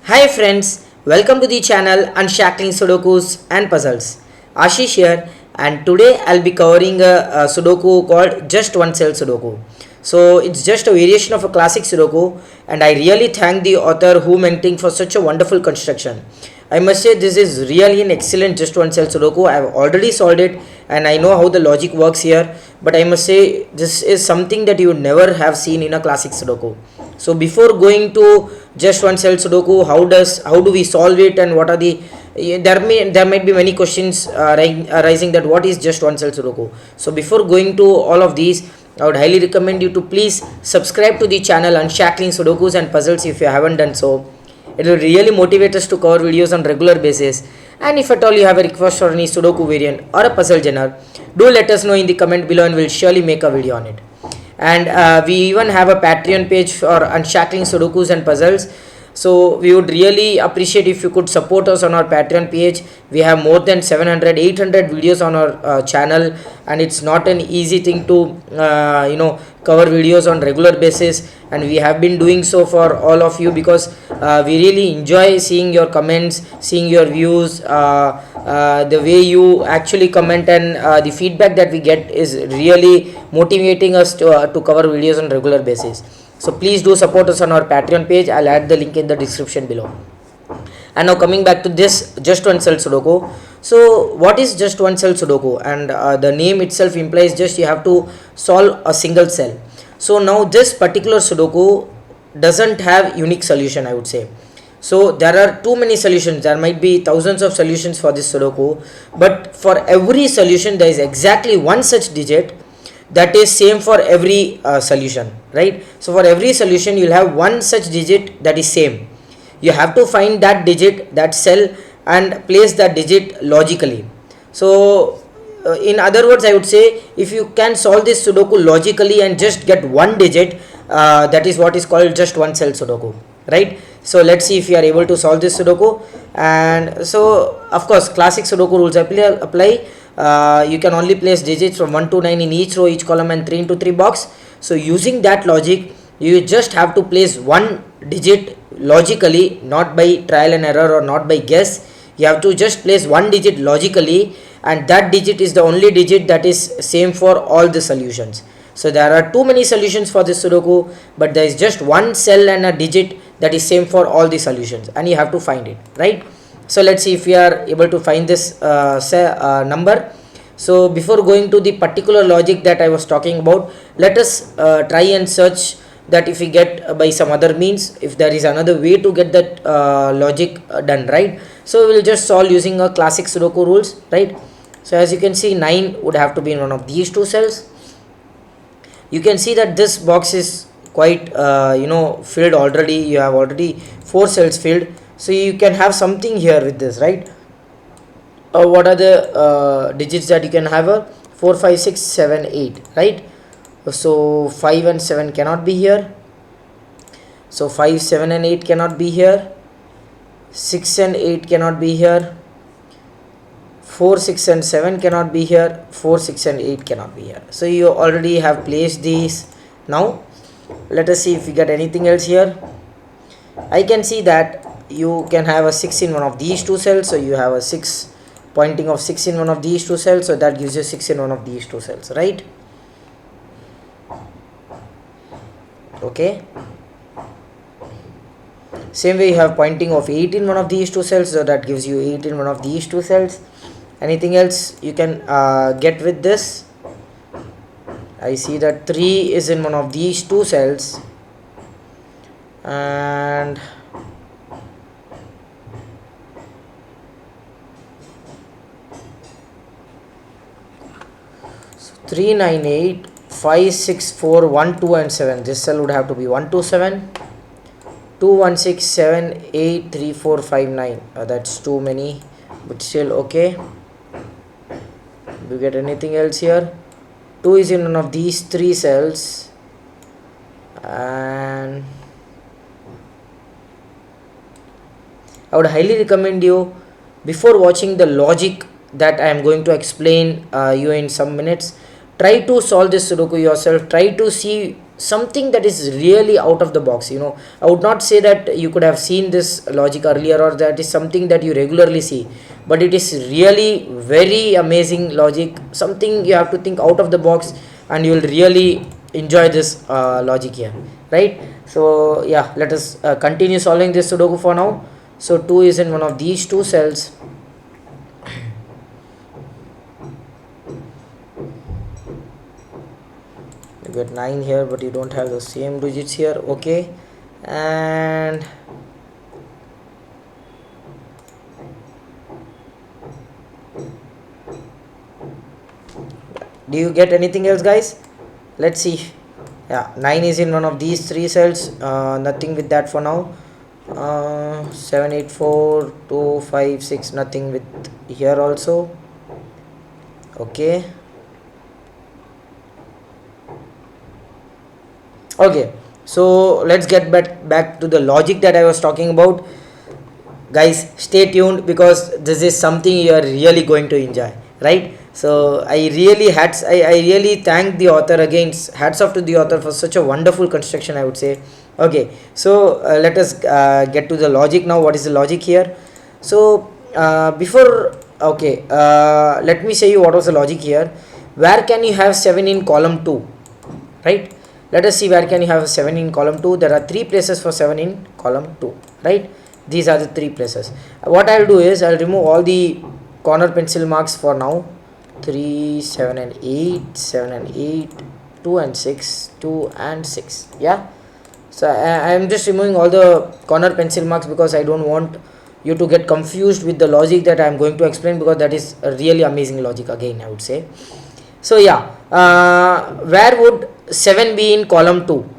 Hi friends, welcome to the channel Unshackling Sudokus and Puzzles. Ashish here, and today I'll be covering a Sudoku called Just One Cell Sudoku. So it's just a variation of a classic Sudoku, and I really thank the author Mengting for such a wonderful construction. I must say this is really an excellent Just One Cell Sudoku. I've already solved it and I know how the logic works here, but I must say this is something that you would never have seen in a classic Sudoku. So before going to Just One Cell Sudoku, how do we solve it, and what are the there might be many questions arising that what is Just One Cell Sudoku. So before going to all of these, I would highly recommend you to please subscribe to the channel Unshackling Sudokus and Puzzles if you haven't done so. It will really motivate us to cover videos on regular basis. And if at all you have a request for any Sudoku variant or a puzzle genre, do let us know in the comment below and we'll surely make a video on it. And we even have a Patreon page for Unshackling Sudokus and Puzzles. So we would really appreciate if you could support us on our Patreon page. We have more than 700-800 videos on our channel, and it's not an easy thing to cover videos on regular basis, and we have been doing so for all of you because we really enjoy seeing your comments, seeing your views, the way you actually comment, and the feedback that we get is really motivating us to cover videos on regular basis. So please do support us on our Patreon page. I'll add the link in the description below. And now coming back to this Just One Cell Sudoku. So what is Just One Cell Sudoku? And the name itself implies just you have to solve a single cell. So now this particular Sudoku doesn't have unique solution, I would say. So there are too many solutions. There might be thousands of solutions for this Sudoku, but for every solution there is exactly one such digit that is same for every solution, right? So for every solution you'll have one such digit that is same. You have to find that digit, that cell, and place that digit logically. So in other words, I would say if you can solve this Sudoku logically and just get one digit, that is what is called Just One Cell Sudoku, right? So let's see if you are able to solve this Sudoku. And so of course classic Sudoku rules apply. You can only place digits from 1 to 9 in each row, each column, and 3 into 3 box. So using that logic, you just have to place one digit logically, not by trial and error or not by guess. You have to just place one digit logically, and that digit is the only digit that is same for all the solutions. So there are too many solutions for this Sudoku, but there is just one cell and a digit that is same for all the solutions, and you have to find it, right? So let's see if we are able to find this number. So before going to the particular logic that I was talking about, let us try and search that if we get by some other means, if there is another way to get that logic done, right? So we will just solve using a classic Sudoku rules, right? So as you can see, 9 would have to be in one of these two cells. You can see that this box is quite filled already. You have already 4 cells filled. So you can have something here with this, right? What are the digits that you can have? 4, 5, 6, 7, 8, right? So 5 and 7 cannot be here. So 5, 7 and 8 cannot be here. 6 and 8 cannot be here. 4, 6 and 7 cannot be here. 4, 6 and 8 cannot be here. So you already have placed these. Now let us see if we get anything else here. I can see that you can have a 6 in one of these two cells. So you have a 6 pointing of 6 in one of these two cells. So that gives you 6 in one of these two cells, right? Okay. Same way you have pointing of 8 in one of these two cells. So that gives you 8 in one of these two cells. Anything else you can get with this? I see that 3 is in one of these two cells, and so 3, 9, 8, 5, 6, 4, 1, 2 and 7. This cell would have to be 1, 2, 7. 2, 1, 6, 7, 8, 3, 4, 5, 9. That's too many, but still okay. Do you get anything else here? 2 is in one of these 3 cells, and I would highly recommend you, before watching the logic that I am going to explain you in some minutes, try to solve this Sudoku yourself. Try to see something that is really out of the box. I would not say that you could have seen this logic earlier, or that is something that you regularly see, but it is really very amazing logic, something you have to think out of the box, and you will really enjoy this logic here, right? So yeah, let us continue solving this Sudoku for now. So 2 is in one of these two cells. You get 9 here, but you don't have the same digits here. Okay, and do you get anything else, guys? Let's see. Yeah, 9 is in one of these three cells. Nothing with that for now. 7, 8, 4, 2, 5, 6, nothing with here also. Okay. Okay, so let's get back to the logic that I was talking about. Guys, stay tuned, because this is something you are really going to enjoy, right? So I really thank the author again. Hats off to the author for such a wonderful construction, I would say. Okay, so let us get to the logic now. What is the logic here? So let me say you what was the logic here. Where can you have 7 in column 2, right? Let us see where can you have 7 in column 2. There are 3 places for 7 in column 2, right? These are the 3 places. What I'll do is I'll remove all the corner pencil marks for now. 3, 7 and 8, 7 and 8, 2 and 6, 2 and 6. Yeah. So I am just removing all the corner pencil marks, because I don't want you to get confused with the logic that I am going to explain, because that is a really amazing logic again, I would say. So yeah, where would 7 be in column 2?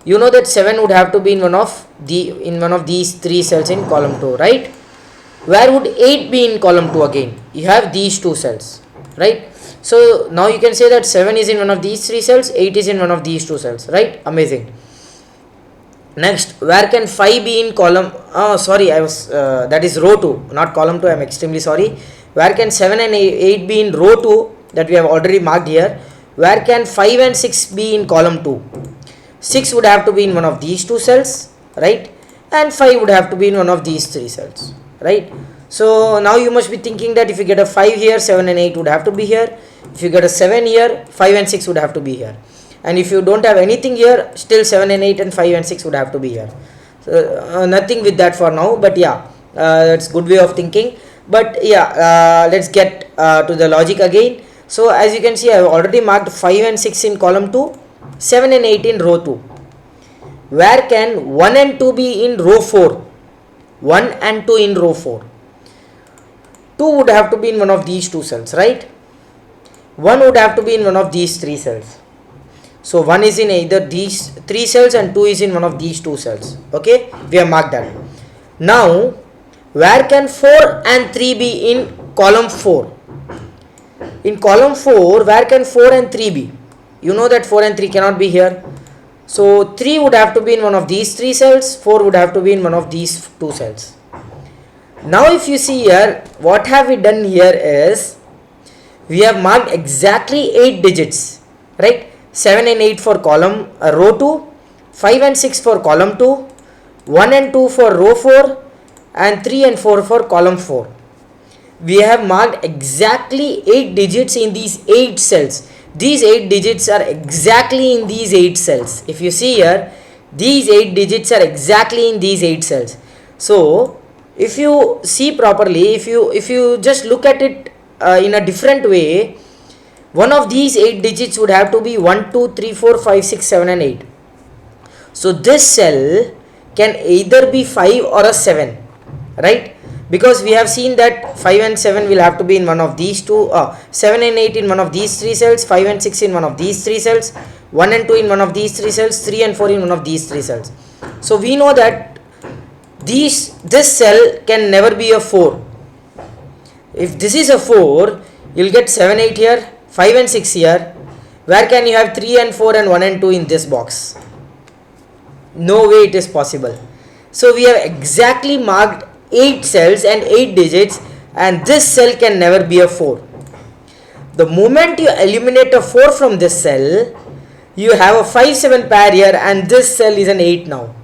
You know that 7 would have to be in one of these 3 cells in column 2, right? Where would 8 be in column 2 again? You have these 2 cells, right? So now you can say that 7 is in one of these 3 cells, 8 is in one of these 2 cells, right? Amazing. Next, where can 5 be in column? That is row 2, not column 2. I am extremely sorry. Where can 7 and 8 be in row 2, that we have already marked here? Where can 5 and 6 be in column 2? 6 would have to be in one of these 2 cells, right? And 5 would have to be in one of these 3 cells, right? So now you must be thinking that if you get a 5 here, 7 and 8 would have to be here. If you get a 7 here, 5 and 6 would have to be here. And if you don't have anything here, still 7 and 8 and 5 and 6 would have to be here. So nothing with that for now, but yeah, that's good way of thinking. But yeah, let's get to the logic again. So as you can see, I have already marked 5 and 6 in column 2, 7 and 8 in row 2. Where can 1 and 2 be in row 4? 1 and 2 in row 4. 2 would have to be in one of these 2 cells, right? 1 would have to be in one of these 3 cells. So 1 is in either these 3 cells and 2 is in one of these 2 cells. Okay, we have marked that. Now, where can 4 and 3 be in column 4? In column 4, where can 4 and 3 be? You know that 4 and 3 cannot be here. So 3 would have to be in one of these 3 cells, 4 would have to be in one of these 2 cells. Now if you see here, what have we done here is, we have marked exactly 8 digits, right? 7 and 8 for column row 2, 5 and 6 for column 2, 1 and 2 for row 4, and 3 and 4 for column 4. We have marked exactly 8 digits in these 8 cells. These 8 digits are exactly in these 8 cells. If you see here, these 8 digits are exactly in these 8 cells. So if you see properly, if you just look at it in a different way, one of these 8 digits would have to be 1, 2, 3, 4, 5, 6, 7 and 8. So this cell can either be 5 or a 7, right? Because we have seen that 5 and 7 will have to be in one of these 7 and 8 in one of these 3 cells, 5 and 6 in one of these 3 cells, 1 and 2 in one of these 3 cells, 3 and 4 in one of these 3 cells. So we know that this cell can never be a 4. If this is a 4, you'll get 7, 8 here, 5 and 6 here. Where can you have 3 and 4 and 1 and 2 in this box? No way it is possible. So we have exactly marked 8 cells and 8 digits, and this cell can never be a 4. The moment you eliminate a 4 from this cell, You have a 5-7 pair here, and this cell is an 8 now.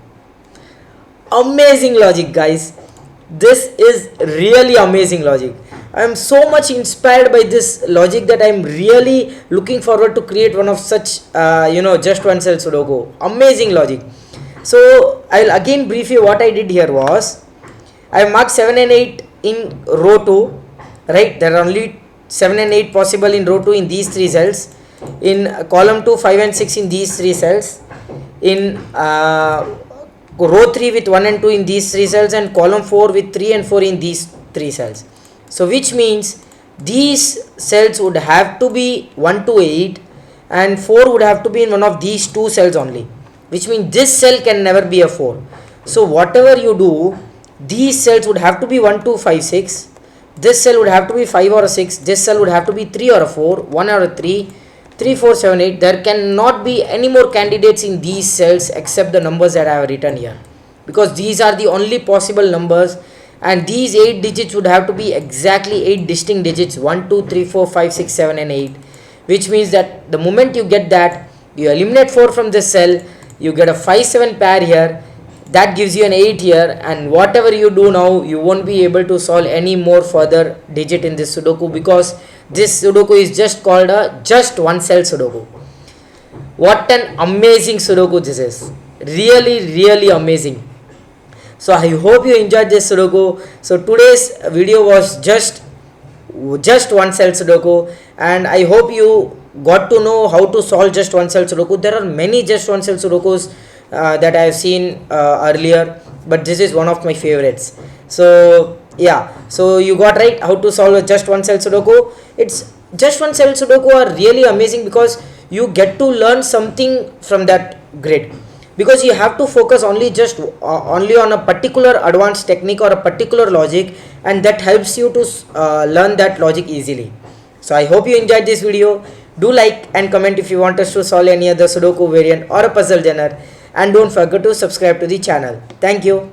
Amazing logic, guys. This is really amazing logic. I am so much inspired by this logic that I am really looking forward to create one of such just one cell Sudoku. Amazing logic. So I'll again brief you. What I did here was I marked 7 and 8 in row 2, right? There are only 7 and 8 possible in row 2 in these 3 cells. In column 2, 5 and 6 in these 3 cells. In row 3 with 1 and 2 in these 3 cells, and column 4 with 3 and 4 in these 3 cells. So which means these cells would have to be 1 to 8 and 4 would have to be in one of these 2 cells only, which means this cell can never be a 4. So whatever you do, these cells would have to be 1, 2, 5, 6. This cell would have to be 5 or a 6. This cell would have to be 3 or a 4, 1 or a 3, 3, 4, 7, 8. There cannot be any more candidates in these cells except the numbers that I have written here, because these are the only possible numbers, and these 8 digits would have to be exactly 8 distinct digits, 1, 2, 3, 4, 5, 6, 7 and 8, which means that the moment you get that, you eliminate 4 from this cell, you get a 5, 7 pair here, that gives you an 8 here, and whatever you do now, you won't be able to solve any more further digit in this Sudoku, because this Sudoku is just called a just one cell Sudoku. What an amazing Sudoku this is. Really amazing. So I hope you enjoyed this Sudoku. So today's video was just one cell Sudoku, and I hope you got to know how to solve just one cell Sudoku. There are many just one cell Sudokus that I have seen earlier, but this is one of my favorites. So yeah, so you got right how to solve a just one cell Sudoku. It's just one cell Sudoku are really amazing because you get to learn something from that grid, because you have to focus only on a particular advanced technique or a particular logic, and that helps you to learn that logic easily. So I hope you enjoyed this video. Do like and comment if you want us to solve any other Sudoku variant or a puzzle genre, and don't forget to subscribe to the channel. Thank you.